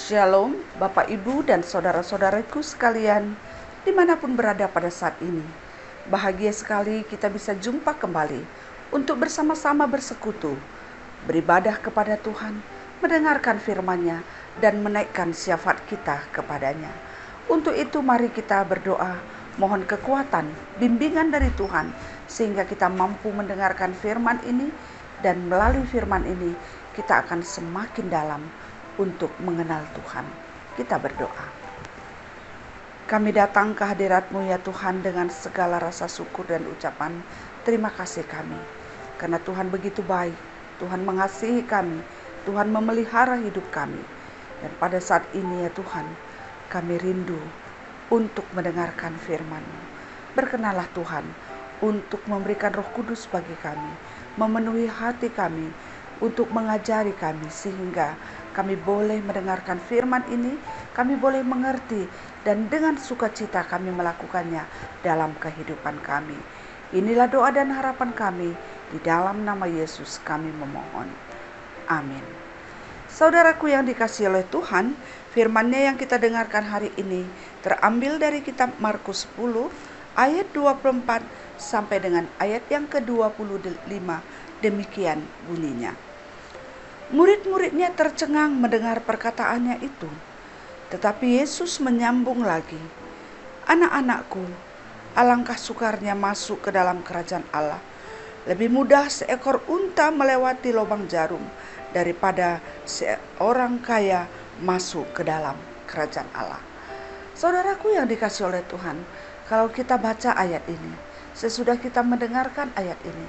Shalom Bapak Ibu dan saudara-saudaraku sekalian dimanapun berada pada saat ini. Bahagia sekali kita bisa jumpa kembali untuk bersama-sama bersekutu, beribadah kepada Tuhan, mendengarkan firman-Nya dan menaikkan syafaat kita kepadanya. Untuk itu mari kita berdoa, mohon kekuatan, bimbingan dari Tuhan sehingga kita mampu mendengarkan firman ini, dan melalui firman ini kita akan semakin dalam untuk mengenal Tuhan. Kita berdoa. Kami datang ke hadirat-Mu ya Tuhan dengan segala rasa syukur dan ucapan terima kasih kami. Karena Tuhan begitu baik, Tuhan mengasihi kami, Tuhan memelihara hidup kami. Dan pada saat ini ya Tuhan, kami rindu untuk mendengarkan firman-Mu. Berkenanlah Tuhan untuk memberikan Roh Kudus bagi kami, memenuhi hati kami, untuk mengajari kami sehingga kami boleh mendengarkan firman ini, kami boleh mengerti dan dengan sukacita kami melakukannya dalam kehidupan kami. Inilah doa dan harapan kami, di dalam nama Yesus kami memohon. Amin. Saudaraku yang dikasihi oleh Tuhan, firman-Nya yang kita dengarkan hari ini terambil dari kitab Markus 10 ayat 24 sampai dengan ayat yang ke-25. Demikian bunyinya. Murid-muridnya tercengang mendengar perkataannya itu. Tetapi Yesus menyambung lagi, "Anak-anakku, alangkah sukarnya masuk ke dalam kerajaan Allah. Lebih mudah seekor unta melewati lubang jarum daripada seorang kaya masuk ke dalam kerajaan Allah." Saudaraku yang dikasihi oleh Tuhan, kalau kita baca ayat ini, sesudah kita mendengarkan ayat ini,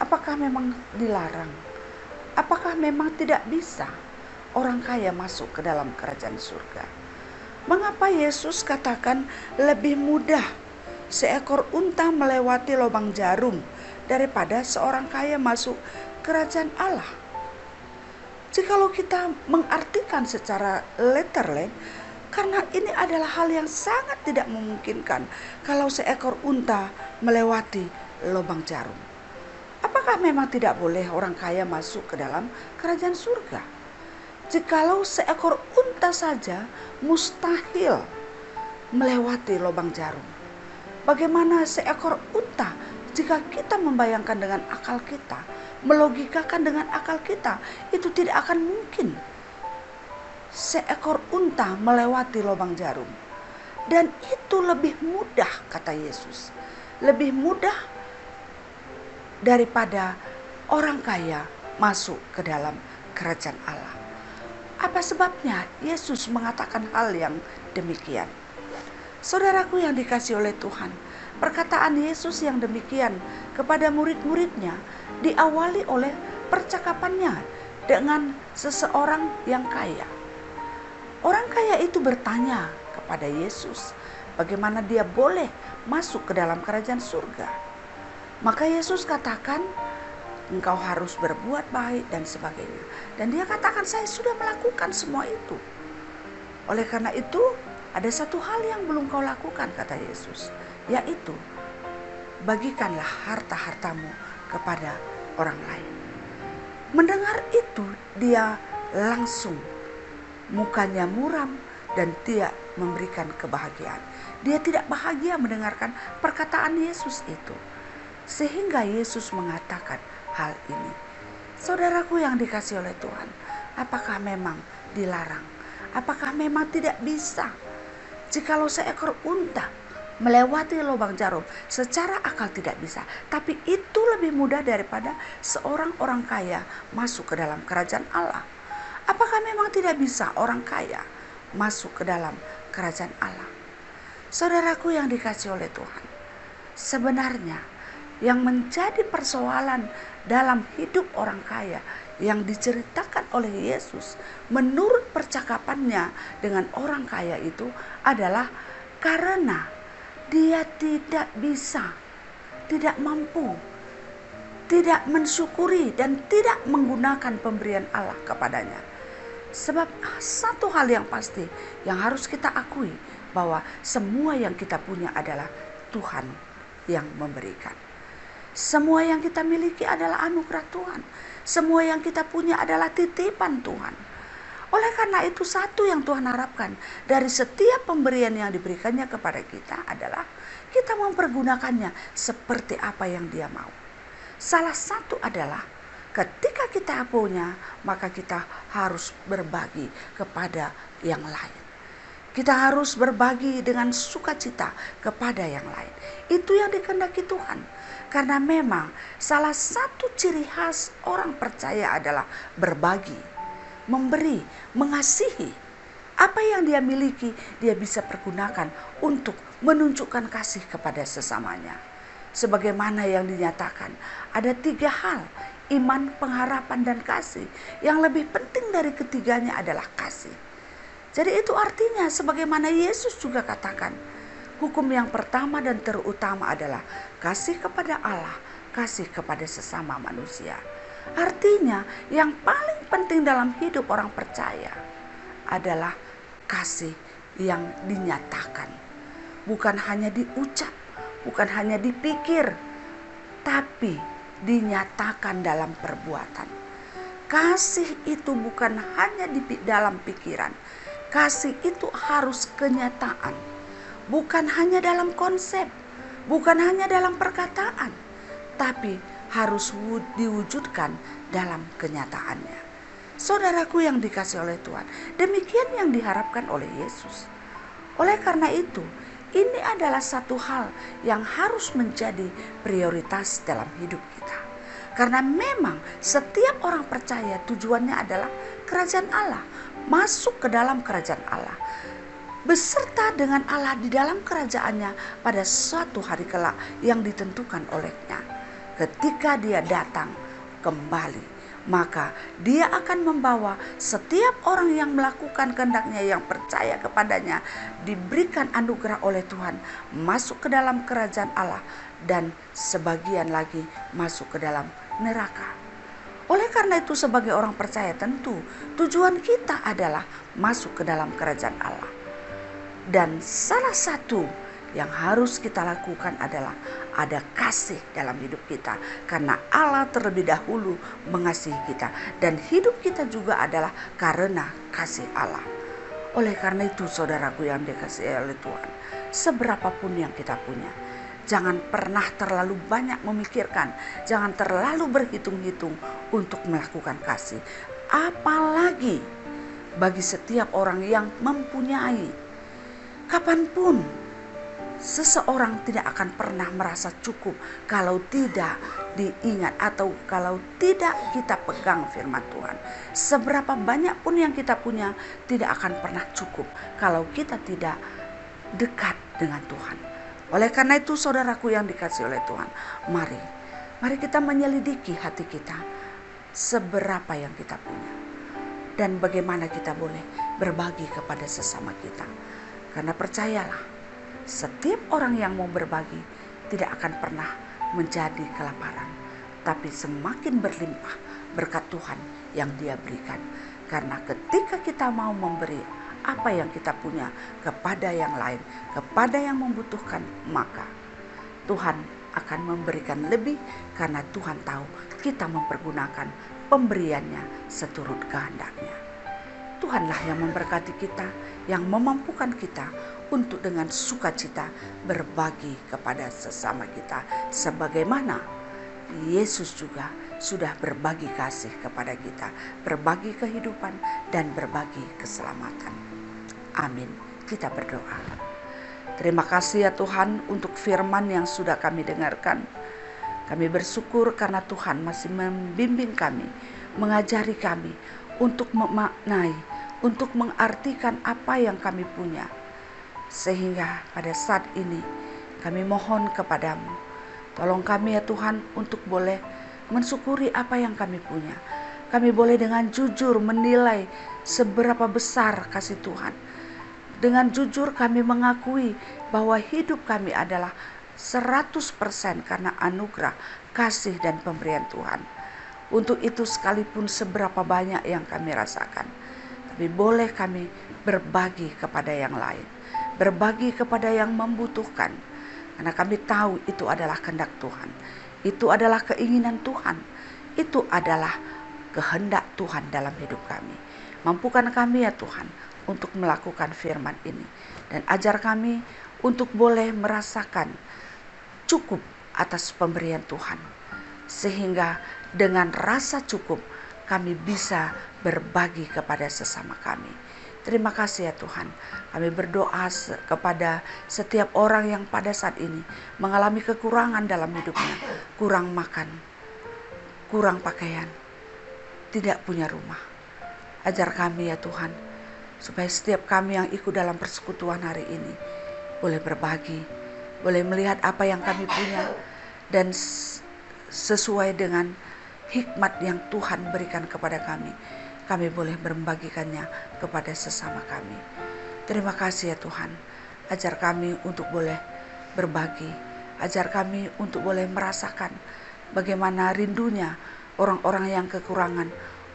apakah memang dilarang? Apakah memang tidak bisa orang kaya masuk ke dalam kerajaan surga? Mengapa Yesus katakan lebih mudah seekor unta melewati lubang jarum daripada seorang kaya masuk kerajaan Allah? Jikalau kita mengartikan secara letterlet, karena ini adalah hal yang sangat tidak memungkinkan kalau seekor unta melewati lubang jarum. Apakah memang tidak boleh orang kaya masuk ke dalam kerajaan surga? Jikalau seekor unta saja mustahil melewati lubang jarum, bagaimana seekor unta jika kita membayangkan dengan akal kita, melogikakan dengan akal kita, itu tidak akan mungkin seekor unta melewati lubang jarum. Dan itu lebih mudah, kata Yesus, lebih mudah daripada orang kaya masuk ke dalam kerajaan Allah. Apa sebabnya Yesus mengatakan hal yang demikian? Saudaraku yang dikasihi oleh Tuhan, perkataan Yesus yang demikian kepada murid-muridnya diawali oleh percakapannya dengan seseorang yang kaya. Orang kaya itu bertanya kepada Yesus bagaimana dia boleh masuk ke dalam kerajaan surga. Maka Yesus katakan, engkau harus berbuat baik dan sebagainya. Dan dia katakan, saya sudah melakukan semua itu. Oleh karena itu, ada satu hal yang belum kau lakukan, kata Yesus. Yaitu, bagikanlah harta-hartamu kepada orang lain. Mendengar itu, dia langsung mukanya muram dan tidak memberikan kebahagiaan. Dia tidak bahagia mendengarkan perkataan Yesus itu. Sehingga Yesus mengatakan hal ini. Saudaraku yang dikasihi oleh Tuhan, apakah memang dilarang? Apakah memang tidak bisa? Jikalau seekor unta melewati lubang jarum, secara akal tidak bisa. Tapi itu lebih mudah daripada seorang orang kaya masuk ke dalam kerajaan Allah. Apakah memang tidak bisa orang kaya masuk ke dalam kerajaan Allah? Saudaraku yang dikasihi oleh Tuhan, sebenarnya yang menjadi persoalan dalam hidup orang kaya yang diceritakan oleh Yesus menurut percakapannya dengan orang kaya itu adalah karena dia tidak bisa, tidak mampu, tidak mensyukuri dan tidak menggunakan pemberian Allah kepadanya. Sebab satu hal yang pasti yang harus kita akui, bahwa semua yang kita punya adalah Tuhan yang memberikan. Semua yang kita miliki adalah anugerah Tuhan. Semua yang kita punya adalah titipan Tuhan. Oleh karena itu, satu yang Tuhan harapkan dari setiap pemberian yang diberikannya kepada kita adalah kita mempergunakannya seperti apa yang Dia mau. Salah satu adalah ketika kita punya, maka kita harus berbagi kepada yang lain. Kita harus berbagi dengan sukacita kepada yang lain. Itu yang dikehendaki Tuhan. Karena memang salah satu ciri khas orang percaya adalah berbagi, memberi, mengasihi. Apa yang dia miliki, dia bisa pergunakan untuk menunjukkan kasih kepada sesamanya. Sebagaimana yang dinyatakan, ada 3 hal, iman, pengharapan, dan kasih. Yang lebih penting dari ketiganya adalah kasih. Jadi itu artinya sebagaimana Yesus juga katakan, hukum yang pertama dan terutama adalah kasih kepada Allah, kasih kepada sesama manusia. Artinya yang paling penting dalam hidup orang percaya adalah kasih yang dinyatakan. Bukan hanya diucap, bukan hanya dipikir, tapi dinyatakan dalam perbuatan. Kasih itu bukan hanya di dalam pikiran. Kasih itu harus kenyataan. Bukan hanya dalam konsep, bukan hanya dalam perkataan, tapi harus diwujudkan dalam kenyataannya. Saudaraku yang dikasihi oleh Tuhan, demikian yang diharapkan oleh Yesus. Oleh karena itu, ini adalah satu hal yang harus menjadi prioritas dalam hidup kita. Karena memang setiap orang percaya tujuannya adalah kerajaan Allah, masuk ke dalam kerajaan Allah, beserta dengan Allah di dalam kerajaannya pada suatu hari kelak yang ditentukan olehnya. Ketika Dia datang kembali, maka Dia akan membawa setiap orang yang melakukan kehendaknya, yang percaya kepadanya, diberikan anugerah oleh Tuhan, masuk ke dalam kerajaan Allah, dan sebagian lagi masuk ke dalam neraka. Oleh karena itu, sebagai orang percaya, tentu tujuan kita adalah masuk ke dalam kerajaan Allah. Dan salah satu yang harus kita lakukan adalah ada kasih dalam hidup kita. Karena Allah terlebih dahulu mengasihi kita. Dan hidup kita juga adalah karena kasih Allah. Oleh karena itu, saudaraku yang dikasihi oleh Tuhan, seberapapun yang kita punya, jangan pernah terlalu banyak memikirkan, jangan terlalu berhitung-hitung untuk melakukan kasih. Apalagi bagi setiap orang yang mempunyai. Kapanpun seseorang tidak akan pernah merasa cukup kalau tidak diingat atau kalau tidak kita pegang firman Tuhan. Seberapa banyak pun yang kita punya tidak akan pernah cukup kalau kita tidak dekat dengan Tuhan. Oleh karena itu, saudaraku yang dikasihi oleh Tuhan, mari kita menyelidiki hati kita, seberapa yang kita punya dan bagaimana kita boleh berbagi kepada sesama kita. Karena percayalah, setiap orang yang mau berbagi tidak akan pernah menjadi kelaparan, tapi semakin berlimpah berkat Tuhan yang Dia berikan. Karena ketika kita mau memberi apa yang kita punya kepada yang lain, kepada yang membutuhkan, maka Tuhan akan memberikan lebih, karena Tuhan tahu kita mempergunakan pemberiannya seturut kehendaknya. Tuhanlah yang memberkati kita, yang memampukan kita untuk dengan sukacita berbagi kepada sesama kita, sebagaimana Yesus juga sudah berbagi kasih kepada kita, berbagi kehidupan dan berbagi keselamatan. Amin. Kita berdoa. Terima kasih ya Tuhan untuk firman yang sudah kami dengarkan. Kami bersyukur karena Tuhan masih membimbing kami, mengajari kami untuk memaknai, untuk mengartikan apa yang kami punya. Sehingga pada saat ini kami mohon kepadamu, tolong kami ya Tuhan untuk boleh mensyukuri apa yang kami punya. Kami boleh dengan jujur menilai seberapa besar kasih Tuhan. Dengan jujur kami mengakui bahwa hidup kami adalah 100% karena anugerah, kasih dan pemberian Tuhan. Untuk itu sekalipun seberapa banyak yang kami rasakan, tapi boleh kami berbagi kepada yang lain, berbagi kepada yang membutuhkan. Karena kami tahu itu adalah kehendak Tuhan, itu adalah keinginan Tuhan, itu adalah kehendak Tuhan dalam hidup kami. Mampukan kami ya Tuhan untuk melakukan firman ini. Dan ajar kami untuk boleh merasakan cukup atas pemberian Tuhan. Sehingga dengan rasa cukup kami bisa berbagi kepada sesama kami. Terima kasih ya Tuhan. Kami berdoa kepada setiap orang yang pada saat ini mengalami kekurangan dalam hidupnya. Kurang makan, kurang pakaian, tidak punya rumah. Ajar kami ya Tuhan, supaya setiap kami yang ikut dalam persekutuan hari ini boleh berbagi, boleh melihat apa yang kami punya, dan sesuai dengan hikmat yang Tuhan berikan kepada kami boleh membagikannya kepada sesama kami. Terima kasih ya Tuhan. Ajar kami untuk boleh berbagi. Ajar kami untuk boleh merasakan bagaimana rindunya orang-orang yang kekurangan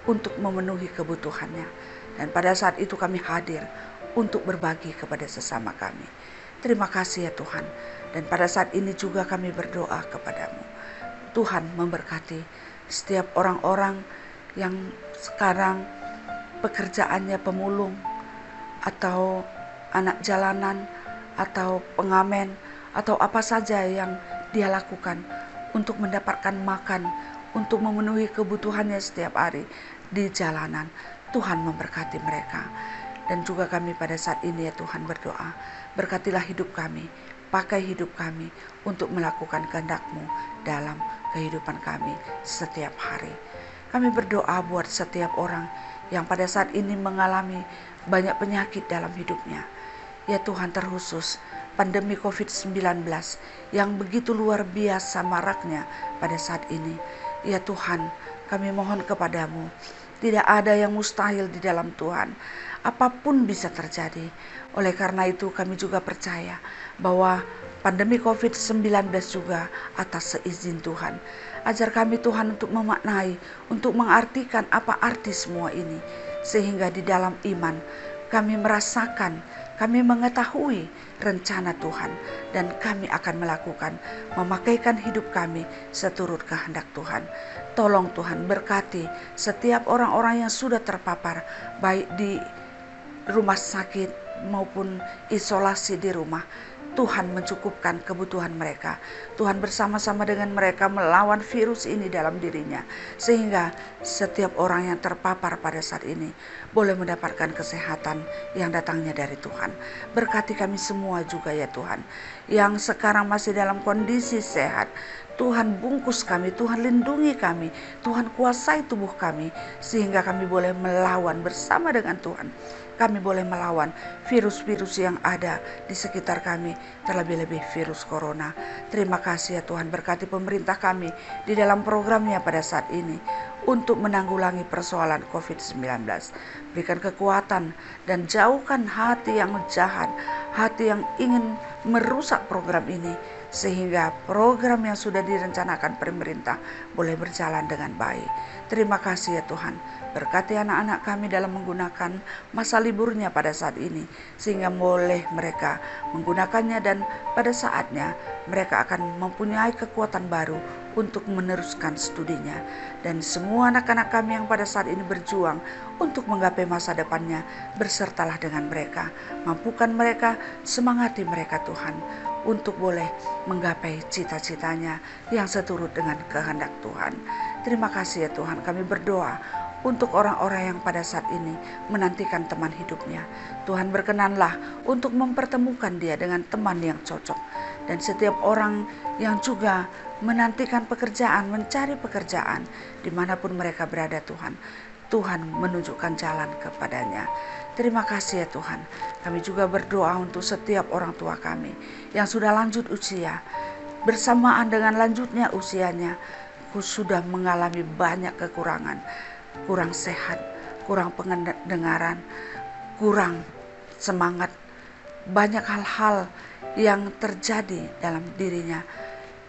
untuk memenuhi kebutuhannya. Dan pada saat itu kami hadir untuk berbagi kepada sesama kami. Terima kasih ya Tuhan. Dan pada saat ini juga kami berdoa kepadamu. Tuhan memberkati setiap orang-orang yang sekarang pekerjaannya pemulung atau anak jalanan atau pengamen atau apa saja yang dia lakukan untuk mendapatkan makan, untuk memenuhi kebutuhannya setiap hari di jalanan. Tuhan memberkati mereka. Dan juga kami pada saat ini ya Tuhan berdoa, berkatilah hidup kami, pakai hidup kami untuk melakukan kehendak-Mu dalam kehidupan kami setiap hari. Kami berdoa buat setiap orang yang pada saat ini mengalami banyak penyakit dalam hidupnya. Ya Tuhan, terkhusus pandemi COVID-19 yang begitu luar biasa maraknya pada saat ini. Ya Tuhan, kami mohon kepadamu, tidak ada yang mustahil di dalam Tuhan. Apapun bisa terjadi. Oleh karena itu kami juga percaya bahwa pandemi COVID-19 juga atas seizin Tuhan. Ajar kami Tuhan untuk memaknai, untuk mengartikan apa arti semua ini. Sehingga di dalam iman kami merasakan, kami mengetahui rencana Tuhan. Dan kami akan melakukan, memakaikan hidup kami seturut kehendak Tuhan. Tolong Tuhan berkati setiap orang-orang yang sudah terpapar, baik di rumah sakit maupun isolasi di rumah. Tuhan mencukupkan kebutuhan mereka. Tuhan bersama-sama dengan mereka melawan virus ini dalam dirinya. Sehingga setiap orang yang terpapar pada saat ini boleh mendapatkan kesehatan yang datangnya dari Tuhan. Berkati kami semua juga ya Tuhan. Yang sekarang masih dalam kondisi sehat, Tuhan bungkus kami, Tuhan lindungi kami, Tuhan kuasai tubuh kami. Sehingga kami boleh melawan bersama dengan Tuhan. Kami boleh melawan virus-virus yang ada di sekitar kami, terlebih-lebih virus corona. Terima kasih ya Tuhan, berkati pemerintah kami di dalam programnya pada saat ini untuk menanggulangi persoalan COVID-19. Berikan kekuatan dan jauhkan hati yang jahat, hati yang ingin merusak program ini, sehingga program yang sudah direncanakan pemerintah boleh berjalan dengan baik. Terima kasih ya Tuhan, berkati anak-anak kami dalam menggunakan masa liburnya pada saat ini, sehingga boleh mereka menggunakannya dan pada saatnya mereka akan mempunyai kekuatan baru untuk meneruskan studinya. Dan semua anak-anak kami yang pada saat ini berjuang untuk menggapai masa depannya, bersertalah dengan mereka. Mampukan mereka, semangati mereka Tuhan, untuk boleh menggapai cita-citanya yang seturut dengan kehendak Tuhan. Terima kasih ya Tuhan, kami berdoa untuk orang-orang yang pada saat ini menantikan teman hidupnya. Tuhan berkenanlah untuk mempertemukan dia dengan teman yang cocok. Dan setiap orang yang juga menantikan pekerjaan, mencari pekerjaan, dimanapun mereka berada Tuhan, Tuhan menunjukkan jalan kepadanya. Terima kasih ya Tuhan. Kami juga berdoa untuk setiap orang tua kami yang sudah lanjut usia. Bersamaan dengan lanjutnya usianya, sudah mengalami banyak kekurangan. Kurang sehat, kurang pendengaran, kurang semangat. Banyak hal-hal yang terjadi dalam dirinya.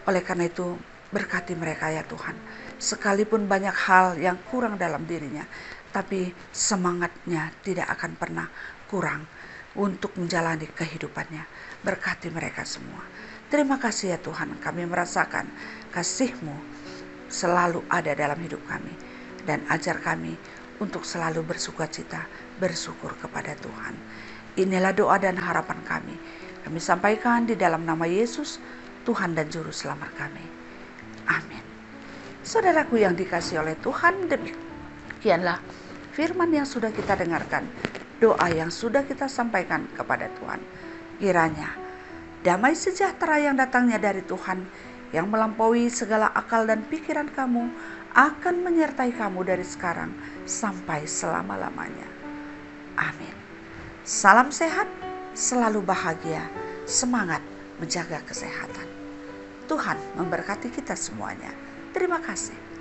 Oleh karena itu, berkati mereka ya Tuhan. Sekalipun banyak hal yang kurang dalam dirinya, tapi semangatnya tidak akan pernah kurang untuk menjalani kehidupannya. Berkati mereka semua. Terima kasih ya Tuhan, kami merasakan kasih-Mu selalu ada dalam hidup kami. Dan ajar kami untuk selalu bersukacita, bersyukur kepada Tuhan. Inilah doa dan harapan kami. Kami sampaikan di dalam nama Yesus, Tuhan dan Juru Selamat kami. Amin. Saudaraku yang dikasihi oleh Tuhan, demikianlah firman yang sudah kita dengarkan, doa yang sudah kita sampaikan kepada Tuhan. Kiranya damai sejahtera yang datangnya dari Tuhan, yang melampaui segala akal dan pikiran kamu, akan menyertai kamu dari sekarang sampai selama-lamanya. Amin. Salam sehat, selalu bahagia, semangat menjaga kesehatan. Tuhan memberkati kita semuanya. Terima kasih.